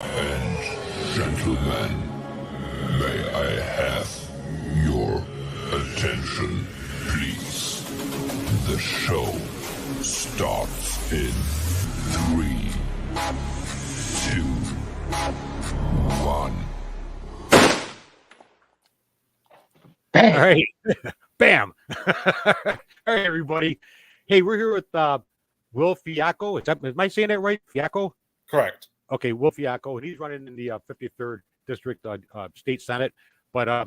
And gentlemen, may I have your attention, please? The show starts in 3, 2, 1. Bam. All right. Bam. All right, everybody. Hey, we're here with Wil Fiacco. Am I saying that right? Fiacco? Correct. Okay, Wil Fiacco, and he's running in the 53rd District State Senate. But I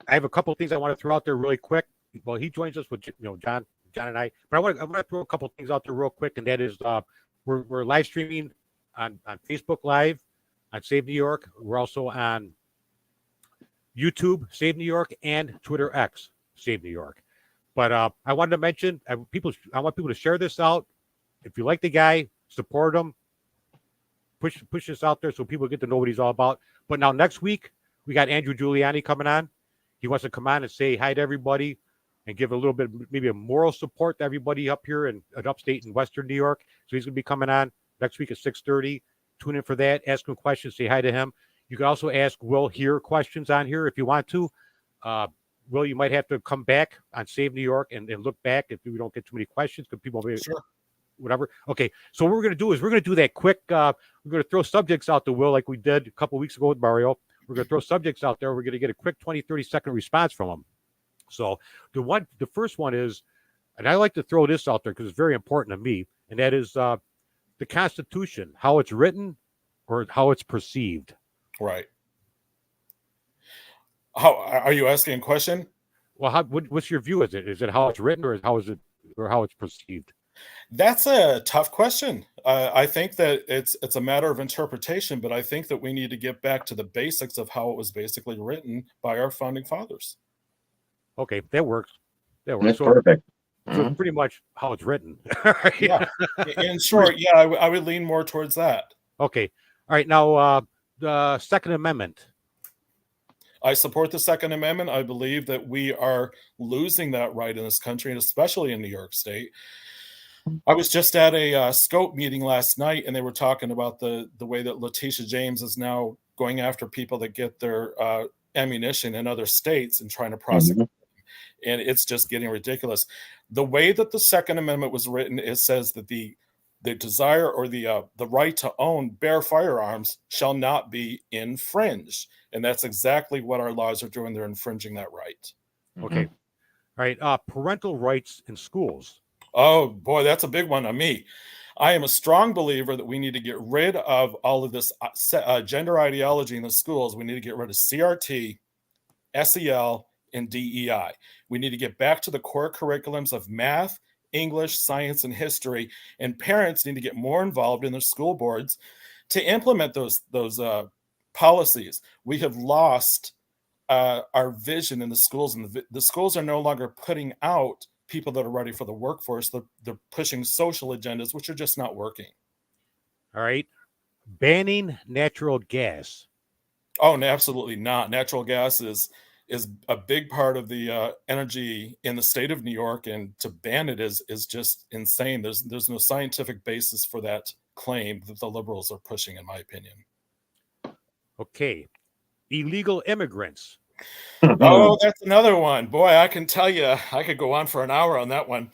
have a couple of things I want to throw out there really quick. Well, he joins us with John and I. But I want to throw a couple of things out there real quick, and that is we're live streaming on Facebook Live on Save New York. We're also on YouTube, Save New York, and Twitter X, Save New York. But I wanted to mention, I want people to share this out. If you like the guy, support him. Push this out there so people get to know what he's all about. But now next week, we got Andrew Giuliani coming on. He wants to come on and say hi to everybody and give a little bit, maybe a moral support to everybody up here in upstate in Western New York. So he's going to be coming on next week at 6:30. Tune in for that. Ask him questions. Say hi to him. You can also ask Wil here questions on here if you want to. Wil, you might have to come back on Save New York and look back if we don't get too many questions because people may, Sure. Whatever. Okay, so what we're going to do is we're going to do that quick. We're going to throw subjects out to Wil like we did a couple of weeks ago with Mario. We're going to throw subjects out there. We're going to get a quick 20, 30-second response from them. So the first one is, and I like to throw this out there because it's very important to me, and that is the Constitution, how it's written or how it's perceived. Right. How are you asking a question? Well, what's your view? Is it how it's written or how it's perceived? That's a tough question. I think that it's a matter of interpretation, but I think that we need to get back to the basics of how it was basically written by our founding fathers. Okay, that works. That's perfect. So it's pretty much how it's written. Yeah. In short, yeah, I would lean more towards that. Okay. All right. Now, the Second Amendment. I support the Second Amendment. I believe that we are losing that right in this country, and especially in New York State. I was just at a scope meeting last night, and they were talking about the way that Letitia James is now going after people that get their ammunition in other states and trying to prosecute them. And it's just getting ridiculous. The way that the Second Amendment was written, it says that the desire or the right to own bear firearms shall not be infringed. And that's exactly what our laws are doing. They're infringing that right. Okay. All right. Parental rights in schools. Oh, boy, that's a big one on me. I am a strong believer that we need to get rid of all of this gender ideology in the schools. We need to get rid of CRT, SEL, and DEI. We need to get back to the core curriculums of math, English, science, and history. And parents need to get more involved in their school boards to implement those policies. We have lost our vision in the schools, and the schools are no longer putting out people that are ready for the workforce. They're pushing social agendas, which are just not working. All right. Banning natural gas. Oh, absolutely not. Natural gas is a big part of the energy in the state of New York, and to ban it is just insane. There's no scientific basis for that claim that the liberals are pushing, in my opinion. Okay. Illegal immigrants. Oh, that's another one. Boy, I can tell you, I could go on for an hour on that one.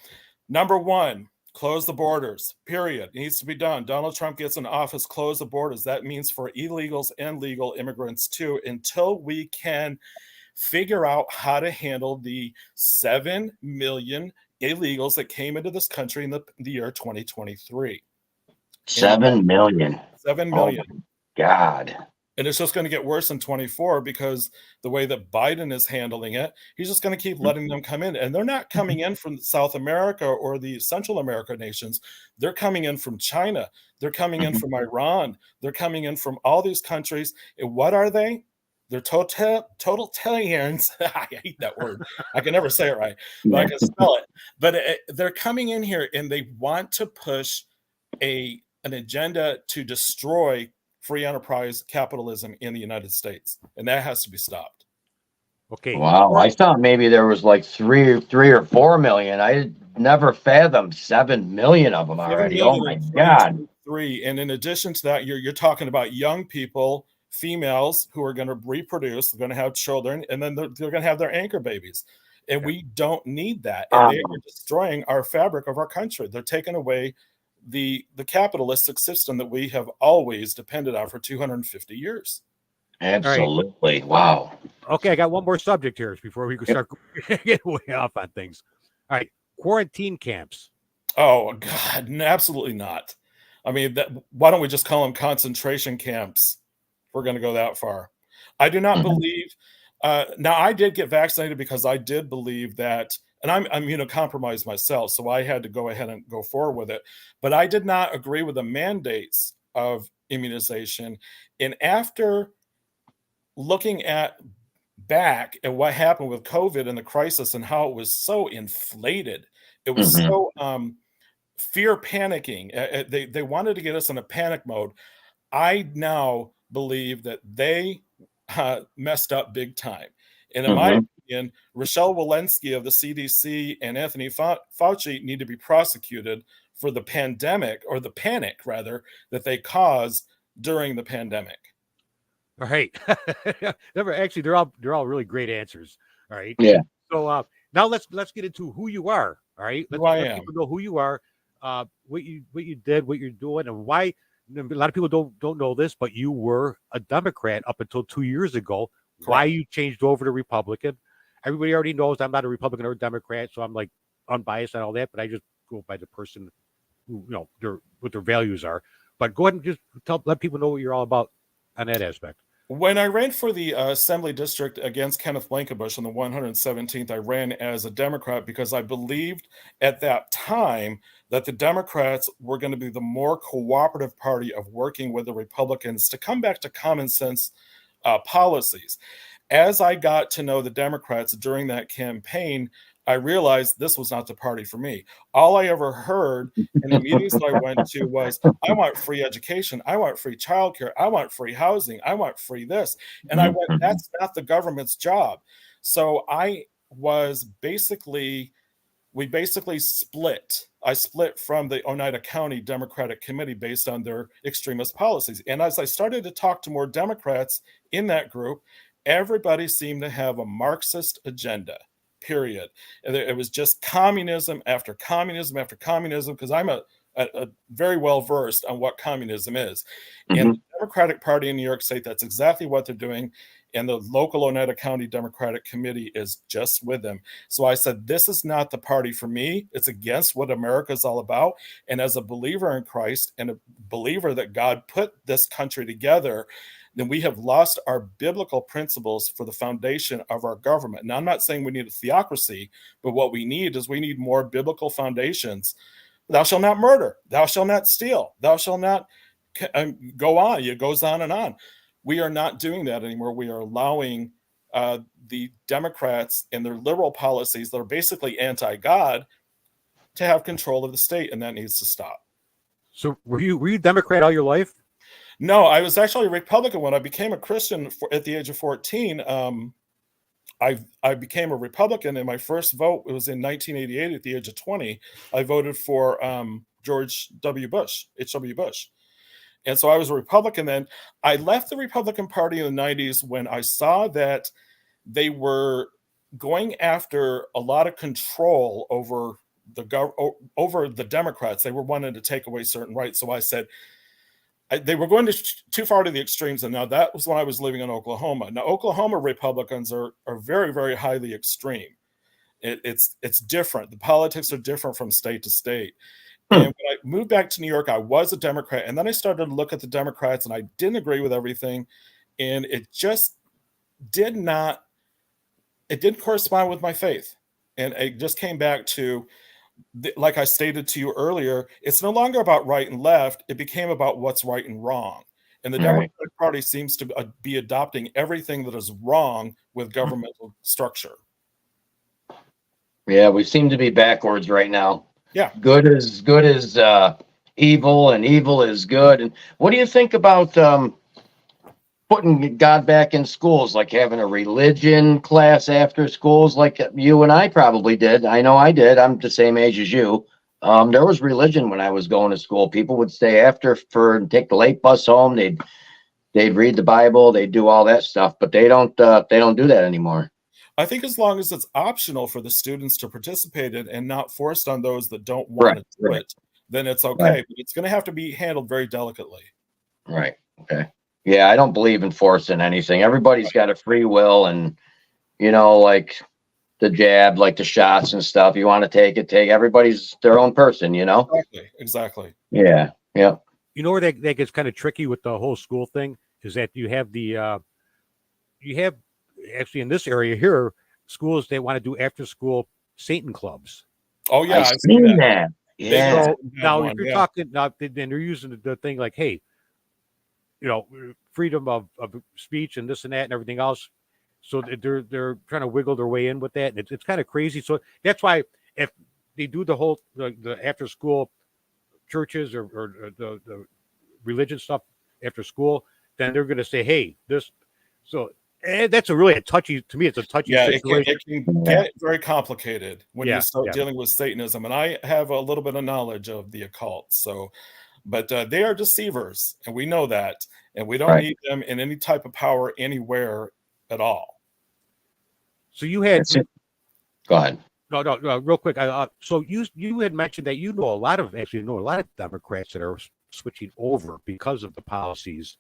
Number one, close the borders, period. It needs to be done. Donald Trump gets in office, close the borders. That means for illegals and legal immigrants too, until we can figure out how to handle the 7 million illegals that came into this country in the year 2023. 7 million. 7 million. Oh, God. And it's just going to get worse in 24 because the way that Biden is handling it, he's just going to keep letting them come in. And they're not coming in from South America or the Central America nations. They're coming in from China. They're coming in from Iran. They're coming in from all these countries. And what are they? They're totalitarians. I hate that word. I can never say it right, but I can spell it. But they're coming in here and they want to push an agenda to destroy free enterprise capitalism in the United States, and that has to be stopped. Okay. Wow, I thought maybe there was like three or 4 million. I never fathomed 7 million of them already. Oh my God! 3. And in addition to that, you're talking about young people, females who are going to reproduce, they're going to have children, and then they're going to have their anchor babies. And we don't need that. And they are destroying our fabric of our country. They're taking away the capitalistic system that we have always depended on for 250 years. Absolutely. Right. Wow. Okay, I got one more subject here before we can start getting way off on things. All right, quarantine camps. Oh, God, absolutely not. I mean, why don't we just call them concentration camps? We're going to go that far. I do not believe. Now, I did get vaccinated because I did believe that, and I'm immunocompromised myself, so I had to go ahead and go forward with it. But I did not agree with the mandates of immunization. And after looking back at what happened with COVID and the crisis and how it was so inflated, it was so fear panicking. They wanted to get us in a panic mode. I now believe that they messed up big time. And in my opinion, Rochelle Walensky of the CDC and Anthony Fauci need to be prosecuted for the pandemic, or the panic rather, that they caused during the pandemic. All right. Actually, they're all really great answers. All right. Yeah. So now let's get into who you are. All right. Let people know who you are, what you did, what you're doing, and why. A lot of people don't know this, but you were a Democrat up until 2 years ago. Correct. Why you changed over to Republican? Everybody already knows I'm not a Republican or a Democrat, so I'm like unbiased and all that. But I just go by the person who what their values are. But go ahead and just let people know what you're all about on that aspect. When I ran for the Assembly District against Kenneth Blankenbush on the 117th, I ran as a Democrat because I believed at that time that the Democrats were going to be the more cooperative party of working with the Republicans to come back to common sense policies. As I got to know the Democrats during that campaign, I realized this was not the party for me. All I ever heard in the meetings that I went to was, I want free education. I want free childcare. I want free housing. I want free this. And I went, that's not the government's job. So we basically split. I split from the Oneida County Democratic Committee based on their extremist policies. And as I started to talk to more Democrats in that group, everybody seemed to have a Marxist agenda. Period. And it was just communism after communism after communism, because I'm a very well versed on what communism is. And the Democratic Party in New York State, that's exactly what they're doing. And the local Oneida County Democratic Committee is just with them. So I said, this is not the party for me. It's against what America is all about. And as a believer in Christ and a believer that God put this country together, then we have lost our biblical principles for the foundation of our government. Now, I'm not saying we need a theocracy, but what we need more biblical foundations. Thou shalt not murder. Thou shalt not steal. Thou shalt not go on. It goes on and on. We are not doing that anymore. We are allowing the Democrats and their liberal policies that are basically anti-God to have control of the state, and that needs to stop. So were you Democrat all your life? No, I was actually a Republican when I became a Christian at the age of 14. I became a Republican, and my first vote was in 1988 at the age of 20. I voted for George W. Bush, H.W. Bush. And so I was a Republican then. I left the Republican Party in the 90s when I saw that they were going after a lot of control over the Democrats. They were wanting to take away certain rights. So I said, they were going too far to the extremes. And now that was when I was living in Oklahoma. Now, Oklahoma Republicans are very, very highly extreme. It's different. The politics are different from state to state. And when I moved back to New York, I was a Democrat. And then I started to look at the Democrats, and I didn't agree with everything. And it just didn't correspond with my faith. And it just came back to, like I stated to you earlier, it's no longer about right and left. It became about what's right and wrong. And the Democratic Party seems to be adopting everything that is wrong with governmental structure. Yeah, we seem to be backwards right now. Yeah. Good is evil, and evil is good. And what do you think about putting God back in schools, like having a religion class after schools, like you and I probably did? I know I did. I'm the same age as you. There was religion when I was going to school. People would stay after for take the late bus home. They'd read the Bible. They'd do all that stuff, but they don't do that anymore. I think as long as it's optional for the students to participate in and not forced on those that don't want to do it, then it's okay. Right. But it's going to have to be handled very delicately. Right. Okay. Yeah, I don't believe in forcing anything. Everybody's got a free will, and like the jab, like the shots and stuff. You want to take it, take. Everybody's their own person, Exactly. Yeah. Yeah. Where that gets kind of tricky with the whole school thing is that you have actually in this area here schools that want to do after school Satan clubs. Oh yeah, I've seen that. Yeah. So now if you're talking now, then they're using the thing like, hey, freedom of speech and this and that and everything else. So they're trying to wiggle their way in with that. And it's kind of crazy. So that's why if they do the whole the after school churches or the religion stuff after school, then they're going to say, hey, this. So that's a touchy, to me, it's a touchy situation. It can get very complicated when you start dealing with Satanism. And I have a little bit of knowledge of the occult. So, but they are deceivers, and we know that. And we don't need them in any type of power anywhere at all. So you had... Go ahead. No, real quick. So you had mentioned that you know a lot of Democrats that are switching over because of the policies.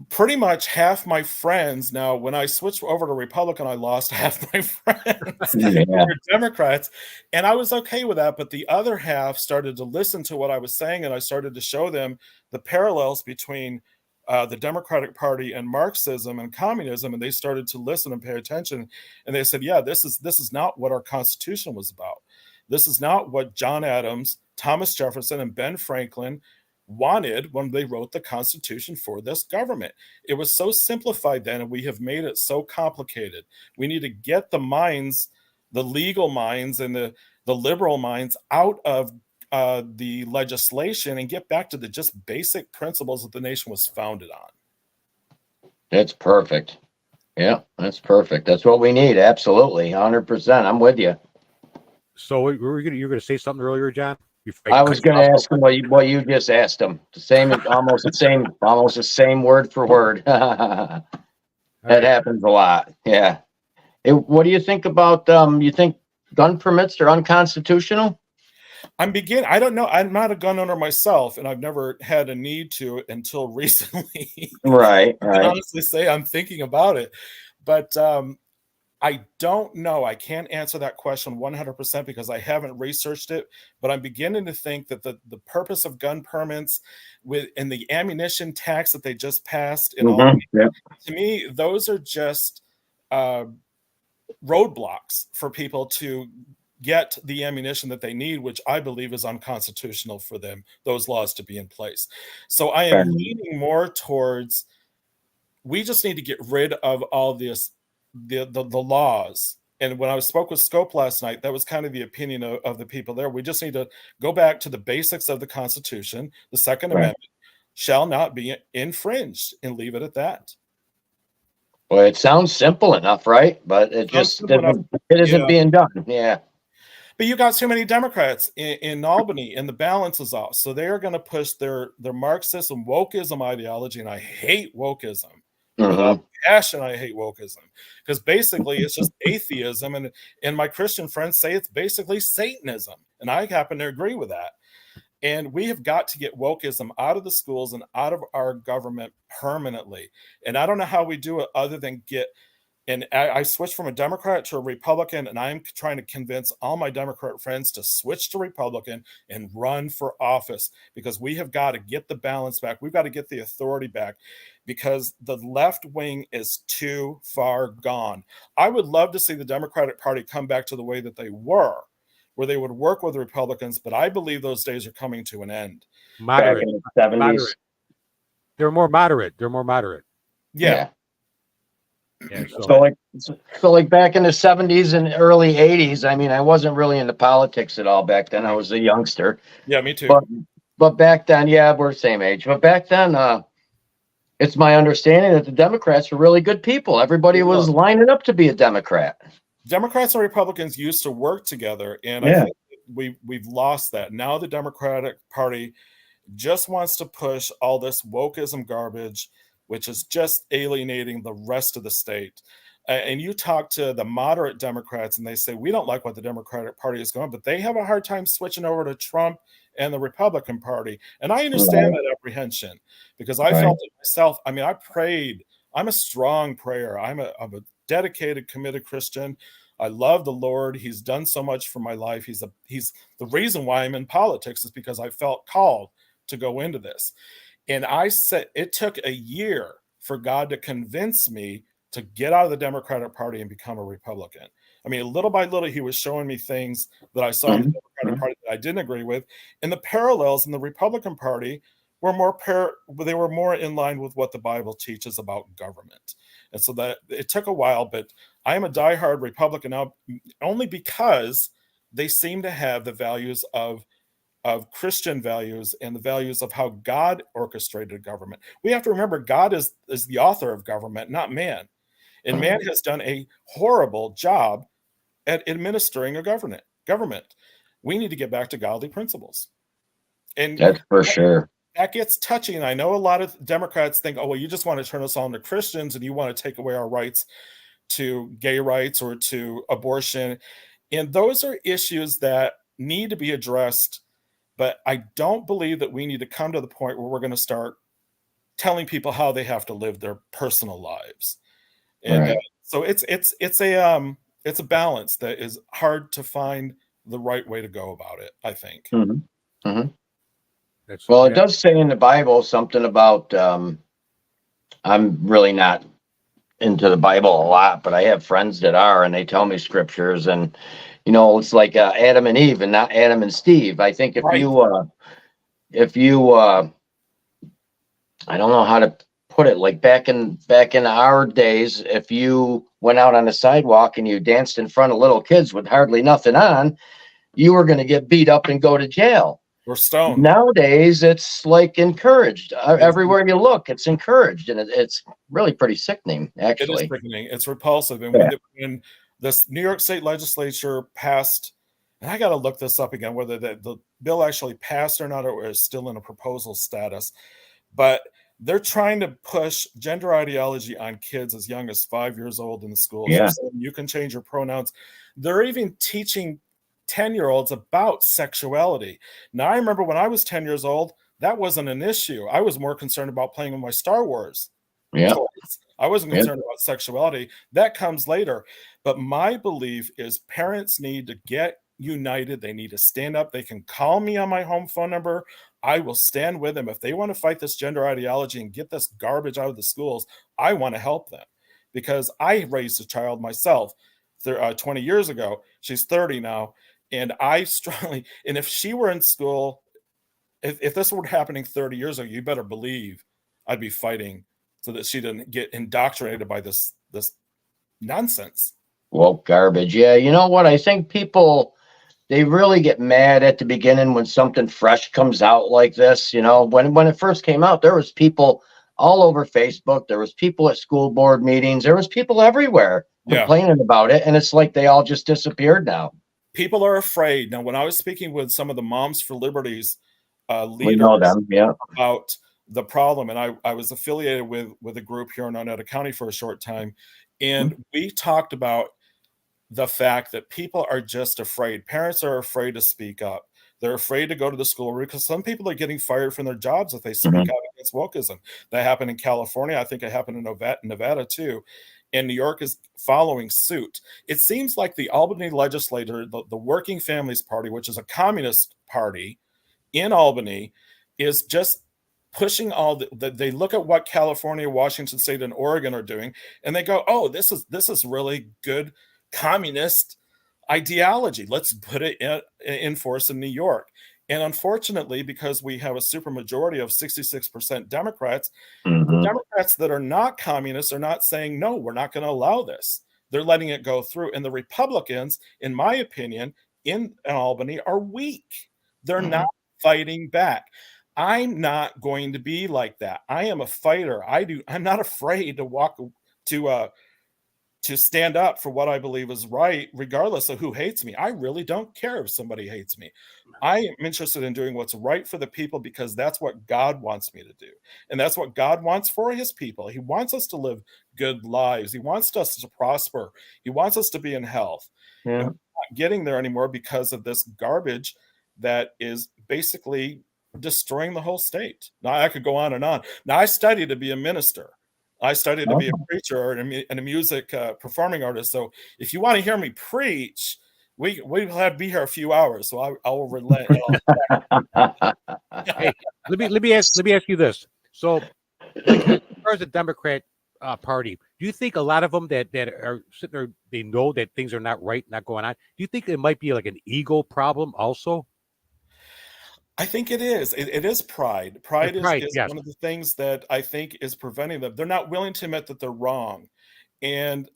Pretty much half my friends. Now, when I switched over to Republican, I lost half my friends who were Democrats, and I was okay with that. But the other half started to listen to what I was saying, and I started to show them the parallels between the Democratic Party and Marxism and communism, and they started to listen and pay attention. And they said, "Yeah, this is not what our Constitution was about. This is not what John Adams, Thomas Jefferson, and Ben Franklin wanted when they wrote the Constitution for this government. It was so simplified then, and we have made it so complicated. We need to get the minds, the legal minds and the liberal minds out of the legislation and get back to the just basic principles that the nation was founded on." That's perfect. Yeah, that's perfect. That's what we need. Absolutely. 100%. I'm with you. So you're going to say something earlier, John? I was going to ask him what you just asked him. Almost the same word for word. That happens a lot. Yeah. What do you think about, you think gun permits are unconstitutional? I don't know. I'm not a gun owner myself, and I've never had a need to until recently. Right. I can honestly say I'm thinking about it, but I don't know. I can't answer that question 100% because I haven't researched it, but I'm beginning to think that the purpose of gun permits and the ammunition tax that they just passed in Albany, to me, those are just roadblocks for people to get the ammunition that they need, which I believe is unconstitutional for those laws to be in place. So I am leaning more towards, we just need to get rid of all this, the laws. And when I spoke with Scope last night, that was kind of the opinion of the people there. We just need to go back to the basics of the Constitution. The Second Amendment shall not be infringed, and leave it at that. Well, it sounds simple enough, right? But it isn't being done. Yeah. But you got too many Democrats in Albany, and the balance is off. So they are going to push their Marxist and wokeism ideology, and I hate wokeism. Without passion, I hate wokeism, because basically it's just atheism, and my Christian friends say it's basically Satanism, and I happen to agree with that. And we have got to get wokeism out of the schools and out of our government permanently. And I don't know how we do it other than and I switched from a Democrat to a Republican, and I'm trying to convince all my Democrat friends to switch to Republican and run for office, because we have got to get the balance back. We've got to get the authority back, because the left wing is too far gone. I would love to see the Democratic Party come back to the way that they were, where they would work with Republicans, but I believe those days are coming to an end. Moderate. Back in the 70s. Moderate. They're more moderate. Yeah. Yeah, so like back in the 70s and early 80s, I mean, I wasn't really into politics at all back then. I was a youngster. Yeah, me too. But back then, we're the same age. But back then, it's my understanding that the Democrats were really good people. Everybody was lining up to be a Democrat. Democrats and Republicans used to work together, and I think we've lost that. Now the Democratic Party just wants to push all this wokeism garbage, which is just alienating the rest of the state. And you talk to the moderate Democrats and they say, we don't like what the Democratic Party is going, but they have a hard time switching over to Trump and the Republican Party. And I understand that apprehension because I felt it myself. I mean, I prayed. I'm a strong prayer. I'm a dedicated, committed Christian. I love the Lord. He's done so much for my life. He's the reason why I'm in politics is because I felt called to go into this. And I said it took a year for God to convince me to get out of the Democratic Party and become a Republican. I mean, little by little, he was showing me things that I saw in the Democratic Party that I didn't agree with. And the parallels in the Republican Party were they were more in line with what the Bible teaches about government. And so that it took a while, but I am a diehard Republican now only because they seem to have the values of Christian values and the values of how God orchestrated government. We have to remember God is the author of government, not man. And man has done a horrible job at administering a government. We need to get back to godly principles. And that's for sure. That gets touchy. And I know a lot of Democrats think, oh, well, you just want to turn us all into Christians and you want to take away our rights to gay rights or to abortion. And those are issues that need to be addressed. But I don't believe that we need to come to the point where we're going to start telling people how they have to live their personal lives. And so it's a balance that is hard to find the right way to go about it, I think. Well, it does say in the Bible something about, I'm really not into the Bible a lot, but I have friends that are, and they tell me scriptures, and, you know, it's like Adam and Eve and not Adam and Steve. I think if you, I don't know how to put it, like back in our days, if you went out on the sidewalk and you danced in front of little kids with hardly nothing on, you were going to get beat up and go to jail. Or stoned. Nowadays, it's like encouraged. Everywhere you look, it's encouraged, and it's really pretty sickening, actually. It is sickening. It's repulsive. And when this New York State legislature passed, and I got to look this up again, whether the bill actually passed or not, or is still in a proposal status, but they're trying to push gender ideology on kids as young as 5 years old in the schools. Yeah. You can change your pronouns. They're even teaching 10-year-olds about sexuality. Now, I remember when I was 10 years old, that wasn't an issue. I was more concerned about playing with my Star Wars toys. I wasn't concerned about sexuality. That comes later. But my belief is parents need to get united. They need to stand up. They can call me on my home phone number. I will stand with them. If they want to fight this gender ideology and get this garbage out of the schools, I want to help them because I raised a child myself 20 years ago. She's 30 now. And I strongly, and if she were in school, if this were happening 30 years ago, you better believe I'd be fighting so that she didn't get indoctrinated by this nonsense. Woke garbage. Yeah, you know what? I think people, they really get mad at the beginning when something fresh comes out like this. You know, when it first came out, there was people all over Facebook. There was people at school board meetings. There was people everywhere complaining about it. And it's like they all just disappeared now. People are afraid. Now, when I was speaking with some of the Moms for Liberties leaders we know them, about the problem, and I was affiliated with a group here in Oneida County for a short time, and we talked about the fact that people are just afraid. Parents are afraid to speak up. They're afraid to go to the school because some people are getting fired from their jobs if they speak out against wokeism. That happened in California. I think it happened in Nevada too. And New York is following suit. It seems like the Albany legislature, the Working Families Party, which is a communist party in Albany, is just pushing they look at what California, Washington State, and Oregon are doing, and they go, oh, this is really good communist ideology. Let's put it in force in New York. And unfortunately, because we have a supermajority of 66% Democrats, the Democrats that are not communists are not saying, no, we're not going to allow this. They're letting it go through. And the Republicans, in my opinion, in Albany are weak. They're not fighting back. I'm not going to be like that. I am a fighter. I'm not afraid to walk to to stand up for what I believe is right, regardless of who hates me. I really don't care if somebody hates me. I am interested in doing what's right for the people because that's what God wants me to do. And that's what God wants for his people. He wants us to live good lives. He wants us to prosper. He wants us to be in health. Yeah. And we're not getting there anymore because of this garbage that is basically destroying the whole state. Now, I could go on and on. Now, I studied to be a minister. I studied to be a preacher and a music performing artist. So if you want to hear me preach, we'll have to be here a few hours. So I will relent. Hey, let me ask you this. So, like, as far as the Democrat Party, do you think a lot of them that are sitting there, they know that things are not right, not going on? Do you think it might be like an ego problem also? I think it is. It is pride. Pride is yes. one of the things that I think is preventing them. They're not willing to admit that they're wrong. And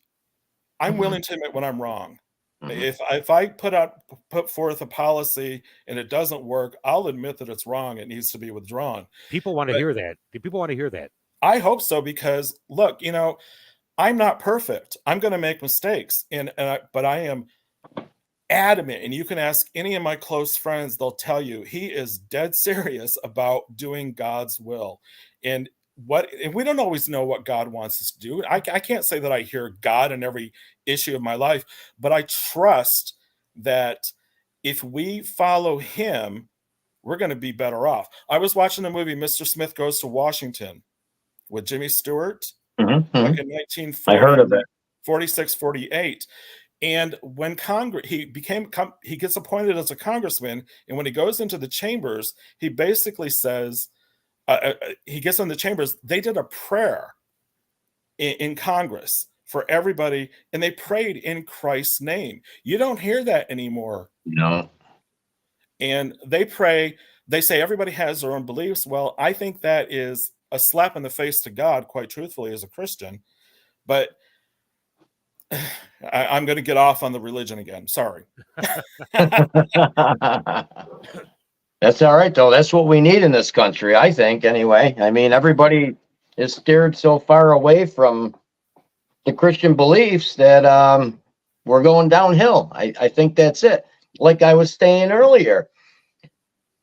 I'm willing to admit when I'm wrong. If I put forth a policy and it doesn't work, I'll admit that it's wrong. It needs to be withdrawn. People want to hear that. People want to hear that. I hope so, because look, I'm not perfect. I'm going to make mistakes, but I am adamant, and you can ask any of my close friends, they'll tell you he is dead serious about doing God's will. And we don't always know what God wants us to do. I can't say that I hear God in every issue of my life, but I trust that if we follow him, we're going to be better off. I was watching the movie Mr. Smith Goes to Washington with Jimmy Stewart back in 1940. I heard of it. 46, 48. And when he gets appointed as a congressman, and when he goes into the chambers, he basically says, he gets in the chambers, they did a prayer in Congress for everybody, and they prayed in Christ's name. You don't hear that anymore. No. And they say everybody has their own beliefs. Well, I think that is a slap in the face to God, quite truthfully, as a Christian. But I'm going to get off on the religion again. Sorry. That's all right, though. That's what we need in this country, I think, anyway. I mean, everybody is steered so far away from the Christian beliefs that we're going downhill. I think that's it. Like I was saying earlier,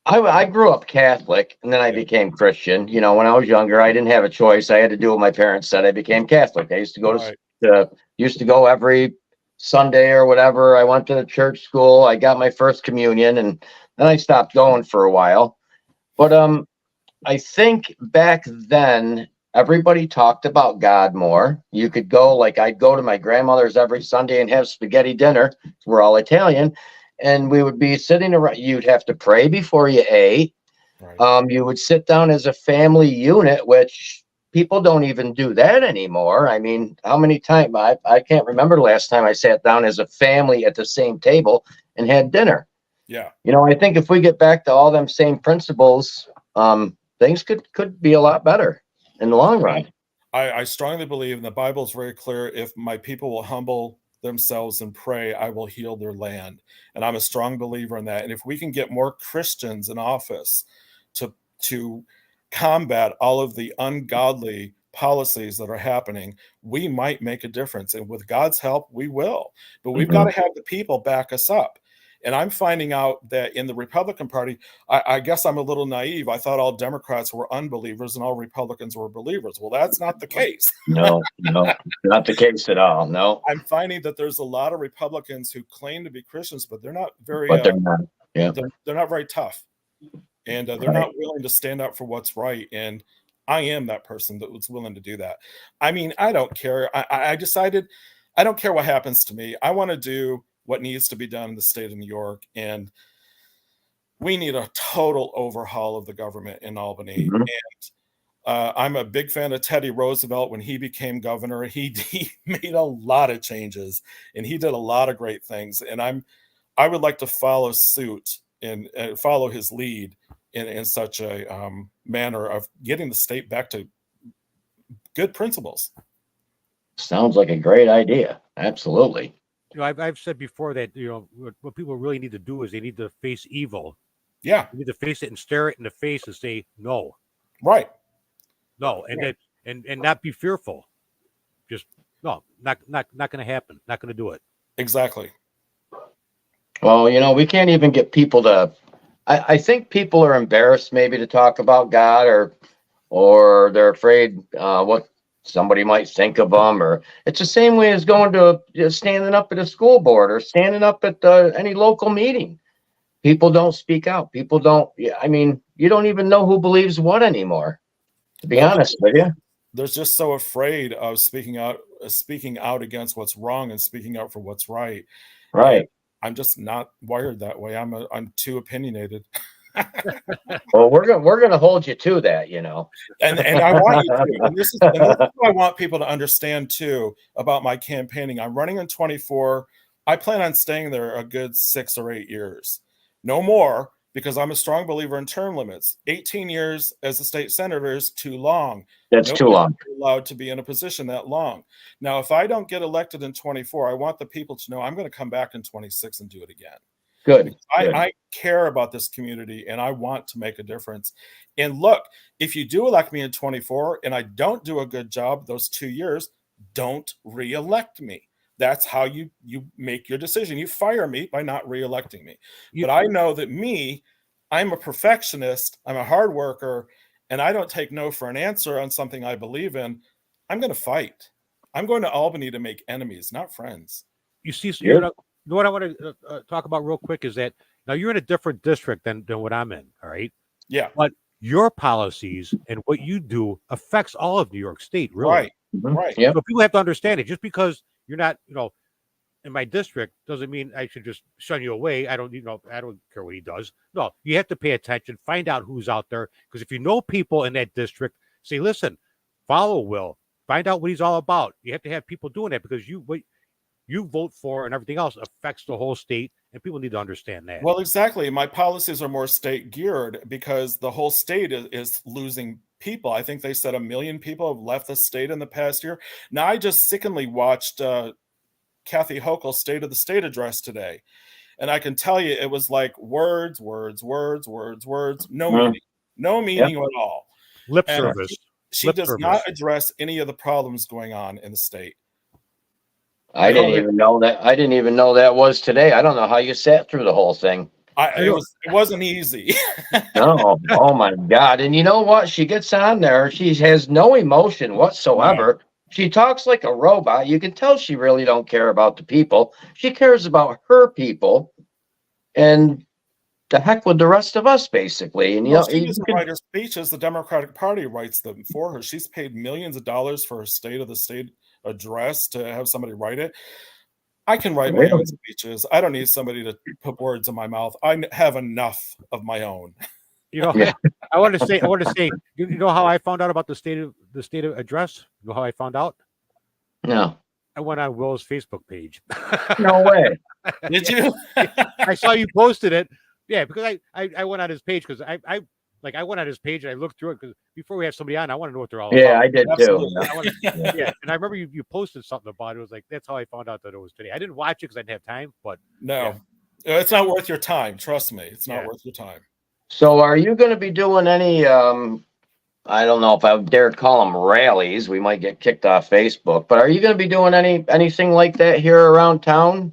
I grew up Catholic, and then I became Christian. When I was younger, I didn't have a choice. I had to do what my parents said. I became Catholic. I used to go used to go every Sunday or whatever. I went to the church school. I got my first communion, and then I stopped going for a while. But I think back then everybody talked about God more. You could go, like I'd go to my grandmother's every Sunday and have spaghetti dinner. We're all Italian. And we would be sitting around. You'd have to pray before you ate. Right. You would sit down as a family unit, which people don't even do that anymore. I mean, how many times? I can't remember the last time I sat down as a family at the same table and had dinner. Yeah. I think if we get back to all them same principles, things could be a lot better in the long run. I strongly believe, and the Bible is very clear, if my people will humble themselves and pray, I will heal their land. And I'm a strong believer in that. And if we can get more Christians in office to combat all of the ungodly policies that are happening, we might make a difference. And with God's help, we will. But we've got to have the people back us up. And I'm finding out that in the Republican Party, I guess I'm a little naive. I thought all Democrats were unbelievers and all Republicans were believers. Well, that's not the case. No, not the case at all. No. I'm finding that there's a lot of Republicans who claim to be Christians, but they're not very. But they're not. Yeah. They're not very tough, and they're not willing to stand up for what's right. And I am that person that was willing to do that. I mean, I don't care. I decided I don't care what happens to me. I want to do what needs to be done in the state of New York. And we need a total overhaul of the government in Albany. And I'm a big fan of Teddy Roosevelt. When he became governor, he made a lot of changes and he did a lot of great things. And I would like to follow suit and follow his lead in such a manner of getting the state back to good principles. Sounds like a great idea. Absolutely. I've said before that, what people really need to do is they need to face evil. Yeah. You need to face it and stare it in the face and say, no. Right. No. And right. And not be fearful. Just No, not going to happen. Not going to do it. Exactly. Well, we can't even get people to. I think people are embarrassed maybe to talk about God, or they're afraid what somebody might think of them. Or it's the same way as going to standing up at a school board or standing up at any local meeting. People don't speak out. People don't. I mean, you don't even know who believes what anymore. To be honest with you, they're just so afraid of speaking out against what's wrong and speaking out for what's right. right? And I'm just not wired that way. I'm too opinionated. Well, we're gonna hold you to that, And I want you to. And this is what I want people to understand too about my campaigning. I'm running in 24. I plan on staying there a good 6 or 8 years, no more, because I'm a strong believer in term limits. 18 years as a state senator is too long. That's too long. Allowed to be in a position that long. Now, if I don't get elected in 24, I want the people to know I'm going to come back in 26 and do it again. Good. I care about this community and I want to make a difference. And look, if you do elect me in 24 and I don't do a good job those 2 years, don't re-elect me. That's how you make your decision. You fire me by not re-electing me. But I know that I'm a perfectionist. I'm a hard worker, and I don't take no for an answer on something I believe in. I'm going to fight. I'm going to Albany to make enemies, not friends. You see, what I want to talk about real quick is that now you're in a different district than what I'm in. All right. Yeah. But your policies and what you do affects all of New York State, really. Right. Mm-hmm. Right. Yep. So people have to understand it. Just because you're not, in my district doesn't mean I should just shun you away. I don't care what he does. No, you have to pay attention, find out who's out there. Because if you know people in that district, say, listen, follow Will, find out what he's all about. You have to have people doing that because what you vote for and everything else affects the whole state, and people need to understand that. Well, exactly. My policies are more state geared because the whole state is losing people. I think they said 1 million people have left the state in the past year. Now, I just sickeningly watched Kathy Hochul's State of the State address today. And I can tell you, it was like words, no meaning, no meaning at all. Lip service. She does not address any of the problems going on in the state. I didn't even know that was today. I don't know how you sat through the whole thing. It wasn't easy. No. Oh my God. And you know what? She gets on there. She has no emotion whatsoever. She talks like a robot. You can tell she really don't care about the people. She cares about her people, and the heck with the rest of us, basically. And she doesn't write her speeches. The Democratic Party writes them for her. She's paid millions of dollars for her State of the State address to have somebody write it. I can write my own speeches. I don't need somebody to put words in my mouth. I have enough of my own. I want to say, you know how I found out about the state of address? You know how I found out? No. I went on Will's Facebook page. No way. Did you? I saw you posted it. Yeah, because I went on his page because I went on his page and I looked through it because before we have somebody on, I want to know what they're all about. Yeah, I did too. And I remember you posted something about it. It was like, that's how I found out that it was today. I didn't watch it because I didn't have time, but it's not worth your time. Trust me, it's not worth your time. So are you going to be doing any, I don't know if I dare call them rallies. We might get kicked off Facebook, but are you going to be doing anything like that here around town?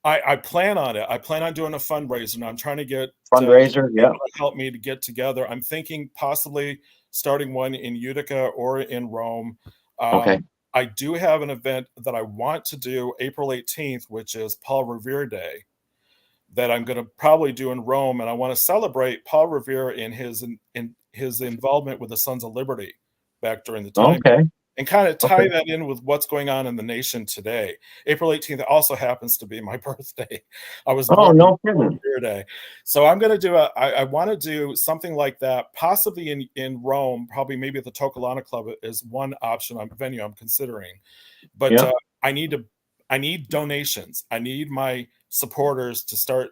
I plan on it. I plan on doing a fundraiser, and I'm trying to get fundraiser. To help me to get together. I'm thinking possibly starting one in Utica or in Rome. Okay. I do have an event that I want to do April 18th, which is Paul Revere Day, that I'm going to probably do in Rome, and I want to celebrate Paul Revere in his involvement with the Sons of Liberty back during the time. Okay. And kind of tie that in with what's going on in the nation today. April 18th also happens to be my birthday. I was born on Revere Day. So I'm going to do I want to do something like that, possibly in Rome, probably maybe at the Tocolana Club is one venue I'm considering. But I need donations. I need my supporters to start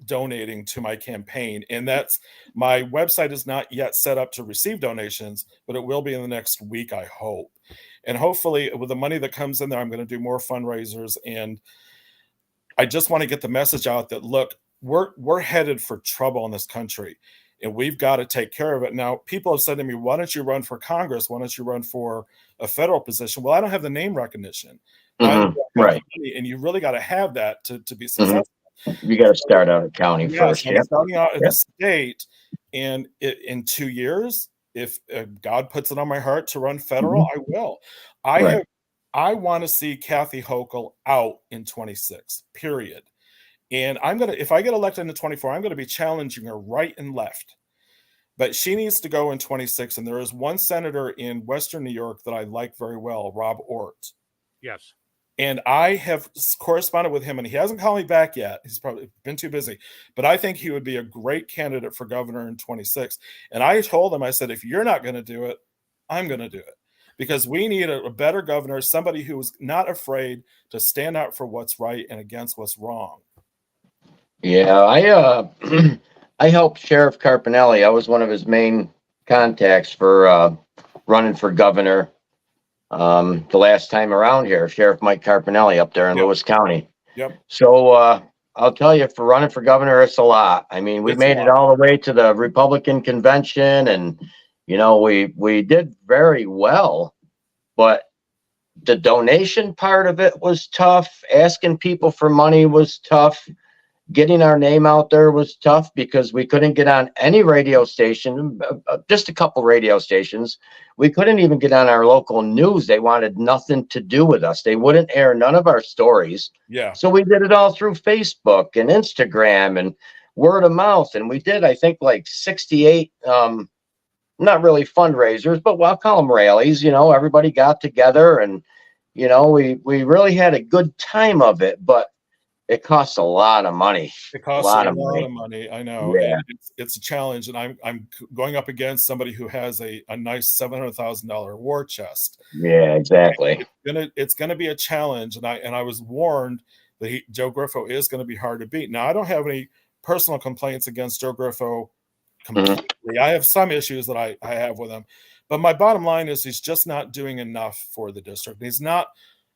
donating to my campaign, and that's my website is not yet set up to receive donations, but it will be in the next week, I hope. And hopefully with the money that comes in there, I'm going to do more fundraisers, and I just want to get the message out that look, we're headed for trouble in this country, and we've got to take care of it. Now, people have said to me, why don't you run for Congress? Why don't you run for a federal position? Well, I don't have the name recognition. Right. And you really got to have that to be successful. You got to start out at county first. I'm starting out at the state, and in 2 years, if God puts it on my heart to run federal, I will. I want to see Kathy Hochul out in 26, period. And if I get elected in 24, I'm going to be challenging her right and left. But she needs to go in 26. And there is one senator in Western New York that I like very well, Rob Ort. Yes. And I have corresponded with him, and he hasn't called me back yet. He's probably been too busy. But I think he would be a great candidate for governor in 26. And I told him, I said, if you're not going to do it, I'm going to do it. Because we need a better governor, somebody who is not afraid to stand up for what's right and against what's wrong. Yeah, I helped Sheriff Carpinelli. I was one of his main contacts for running for governor the last time around here, Sheriff Mike Carpinelli up there in Lewis County. Yep. So I'll tell you, for running for governor, it's a lot. I mean, we made it all the way to the Republican convention, and we did very well, but the donation part of it was tough. Asking people for money was tough. Getting our name out there was tough because we couldn't get on any radio station, just a couple radio stations. We couldn't even get on our local news. They wanted nothing to do with us. They wouldn't air none of our stories. Yeah. So we did it all through Facebook and Instagram and word of mouth. And we did, I think, like 68, not really fundraisers, but I'll call them rallies. Everybody got together, and, we really had a good time of it, but it costs a lot of money. It costs a lot of money. I know. Yeah. It's a challenge, and I'm going up against somebody who has a nice $700,000 war chest. Yeah, exactly. It's gonna be a challenge, and I was warned that Joe Griffo is going to be hard to beat. Now, I don't have any personal complaints against Joe Griffo completely. I have some issues that I have with him, but my bottom line is he's just not doing enough for the district.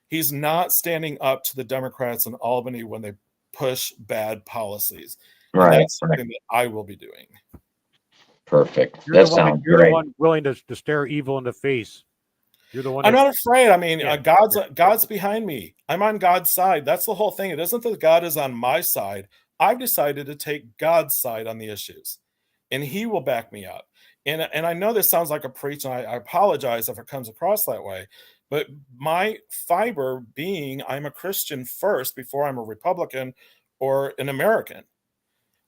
He's not standing up to the Democrats in Albany when they push bad policies. Right. And that's something that I will be doing. Perfect. You're the one willing to stare evil in the face. You're the one. I'm not afraid. I mean, God's behind me. I'm on God's side. That's the whole thing. It isn't that God is on my side. I've decided to take God's side on the issues, and He will back me up. And I know this sounds like a preach, and I apologize if it comes across that way. But my fiber being I'm a Christian first before I'm a Republican or an American.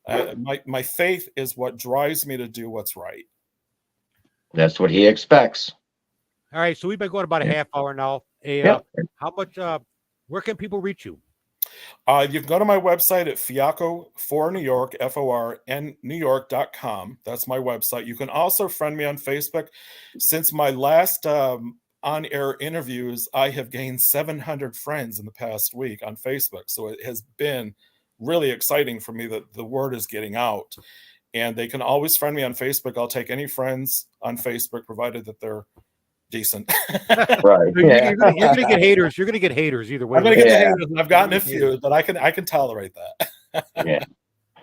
My faith is what drives me to do what's right. That's what He expects. All right. So we've been going about a half hour now. How much, where can people reach you? You can go to my website at Fiacco for New York, FORN New York.com. That's my website. You can also friend me on Facebook. Since my last on-air interviews, I have gained 700 friends in the past week on Facebook. So it has been really exciting for me that the word is getting out. And they can always friend me on Facebook. I'll take any friends on Facebook, provided that they're decent. Right. You're gonna get haters. You're gonna get haters either way. I'm gonna get the haters, and I've gotten a few, but I can tolerate that. Yeah.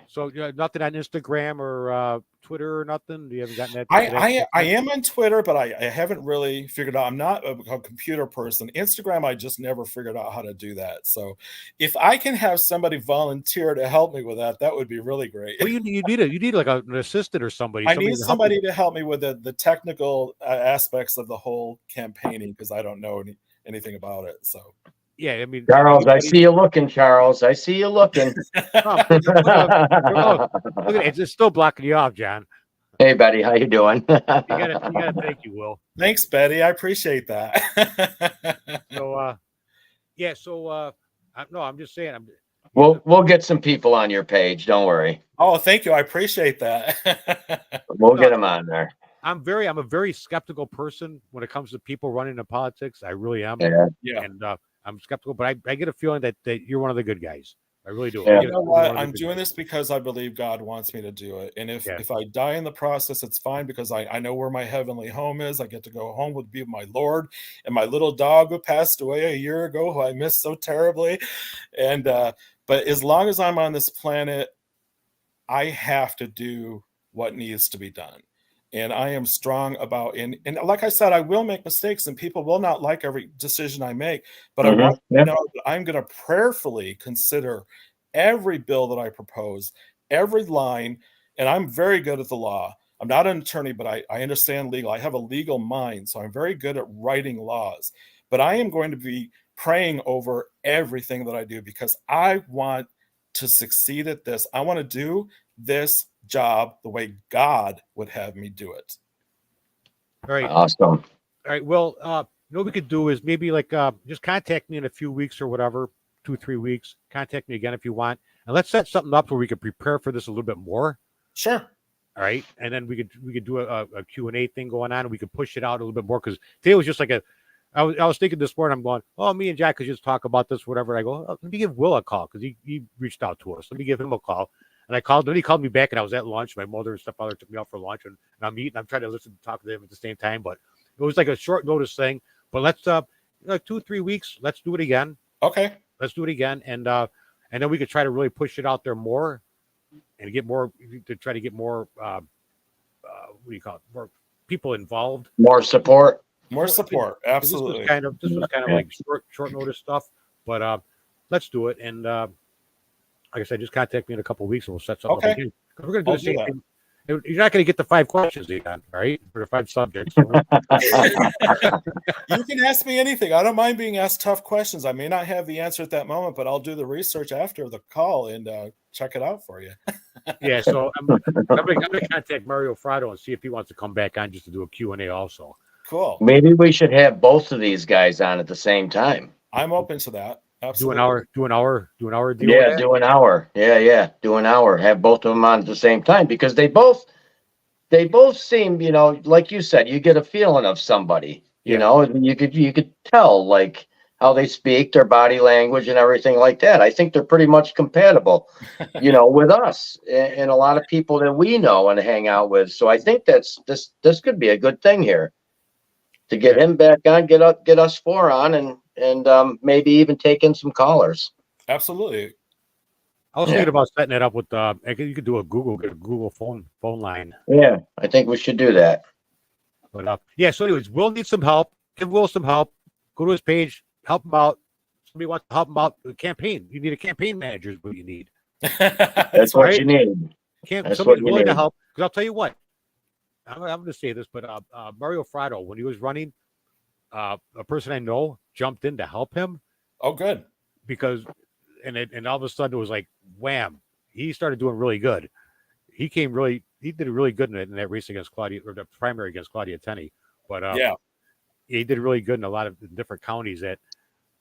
So nothing on Instagram or Twitter or nothing? You haven't gotten that? I am on Twitter, but I haven't really figured out. I'm not a computer person. Instagram, I just never figured out how to do that. So if I can have somebody volunteer to help me with that, that would be really great. Well, you need like an assistant or somebody. I need somebody to help me with the technical aspects of the whole campaigning, because I don't know anything about it. So. Yeah, I mean, Charles, I see you looking, Charles. I see you looking. Look at it. It's still blocking you off, John. Hey, Betty, how you doing? You gotta thank you, Will. Thanks, Betty. I appreciate that. No, I'm just saying. We'll get some people on your page. Don't worry. Oh, thank you. I appreciate that. We'll get them on there. I'm a very skeptical person when it comes to people running in politics. I really am. Yeah. And I'm skeptical, but I get a feeling that you're one of the good guys. I really do. Yeah. You know what? I'm doing this because I believe God wants me to do it. And if I die in the process, it's fine, because I know where my heavenly home is. I get to go home with my Lord and my little dog who passed away a year ago, who I missed so terribly. And but as long as I'm on this planet, I have to do what needs to be done. And I am strong about, and like I said, I will make mistakes and people will not like every decision I make, but I want you to know that I'm going to prayerfully consider every bill that I propose, every line, and I'm very good at the law. I'm not an attorney, but I understand legal. I have a legal mind, so I'm very good at writing laws. But I am going to be praying over everything that I do because I want to succeed at this. I want to do this job the way God would have me do it. All right. Awesome. All right. Well, you know what we could do is maybe like just contact me in a few weeks or whatever, 2-3 weeks. Contact me again if you want, and let's set something up where we could prepare for this a little bit more. Sure. All right, and then we could do a Q&A thing going on, and we could push it out a little bit more because today was just like I was thinking this morning, I'm going, oh, me and Jack could just talk about this, whatever. And I go, oh, let me give Will a call because he reached out to us. Let me give him a call. And I called, then he called me back, and I was at lunch. My mother and stepfather took me out for lunch, and I'm eating. I'm trying to listen to talk to them at the same time, but it was like a short notice thing. But let's like 2-3 weeks, let's do it again. Okay. Let's do it again, and then we could try to really push it out there more, and get more to try to get more. What do you call it? More people involved. More support. More support. Absolutely. This was kind of like short notice stuff, but let's do it. And like I said, just contact me in a couple of weeks and we'll set something up again. We're going to do the same thing. You're not going to get the 5 questions again, right? Or the 5 subjects. You can ask me anything. I don't mind being asked tough questions. I may not have the answer at that moment, but I'll do the research after the call and check it out for you. Yeah, so I'm going to contact Mario Frado and see if he wants to come back on just to do a Q&A also. Cool. Maybe we should have both of these guys on at the same time. I'm open to that. Absolutely. Do an hour deal. Yeah, do an hour. Yeah, do an hour. Have both of them on at the same time because they both seem, you know, like you said, you get a feeling of somebody. You know, you could tell like how they speak, their body language, and everything like that. I think they're pretty much compatible, you know, with us and a lot of people that we know and hang out with. So I think this could be a good thing here to get him back on, get us 4 on, and maybe even take in some callers. Absolutely. I was thinking about setting it up with you could do a Google phone line. Yeah, I think we should do that. But so anyways, Will needs some help. Give Will some help. Go to his page, help him out. Somebody wants to help him out. The campaign. You need a campaign manager is what you need. That's what you need. Somebody's willing to help. Because I'll tell you what, I'm going to say this, but Mario Frado, when he was running, a person I know jumped in to help him. Oh, good. Because and all of a sudden it was like wham, he started doing really good. He did really good in that race against Claudia, or the primary against Claudia Tenney. But he did really good in a lot of different counties.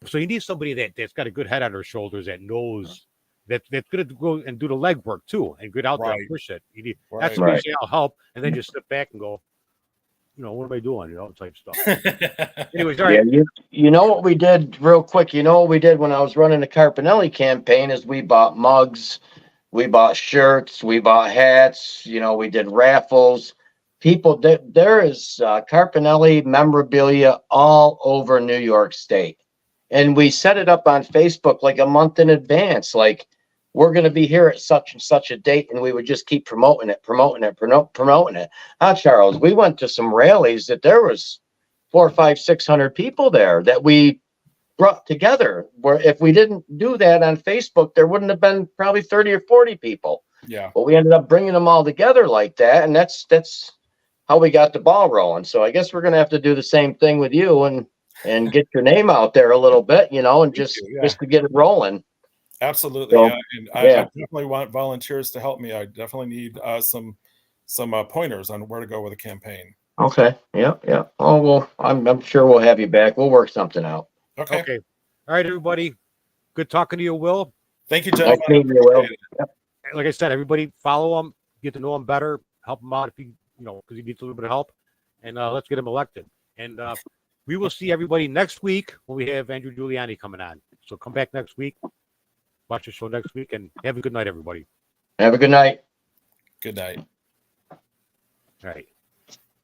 So you need somebody that's got a good head on their shoulders that knows that's going to go and do the legwork too and get out there and push it. You need that's somebody say I'll help, and then just sit back and go, you know, what am I doing? You know, type stuff. Anyways, all right. Yeah, you know what we did real quick? You know what we did when I was running the Carpinelli campaign is we bought mugs, we bought shirts, we bought hats, you know, we did raffles. There is Carpinelli memorabilia all over New York State. And we set it up on Facebook like a month in advance. Like, we're going to be here at such and such a date, and we would just keep promoting it. Charles, we went to some rallies that there was 400, 500, 600 people there that we brought together. Where if we didn't do that on Facebook, there wouldn't have been probably 30 or 40 people. Yeah. But we ended up bringing them all together like that, and that's how we got the ball rolling. So I guess we're going to have to do the same thing with you and get your name out there a little bit, you know, and just to get it rolling. Absolutely. So, and I definitely want volunteers to help me. I definitely need some pointers on where to go with a campaign. Okay. Yeah. Oh, well, I'm sure we'll have you back. We'll work something out. Okay. All right, everybody. Good talking to you, Will. Thank you, gentlemen. Nice meeting you, Will. Like I said, everybody follow him, get to know him better, help him out if because he needs a little bit of help, and let's get him elected. And we will see everybody next week when we have Andrew Giuliani coming on. So come back next week. Watch the show next week, and have a good night, everybody. Have a good night. Good night. All right.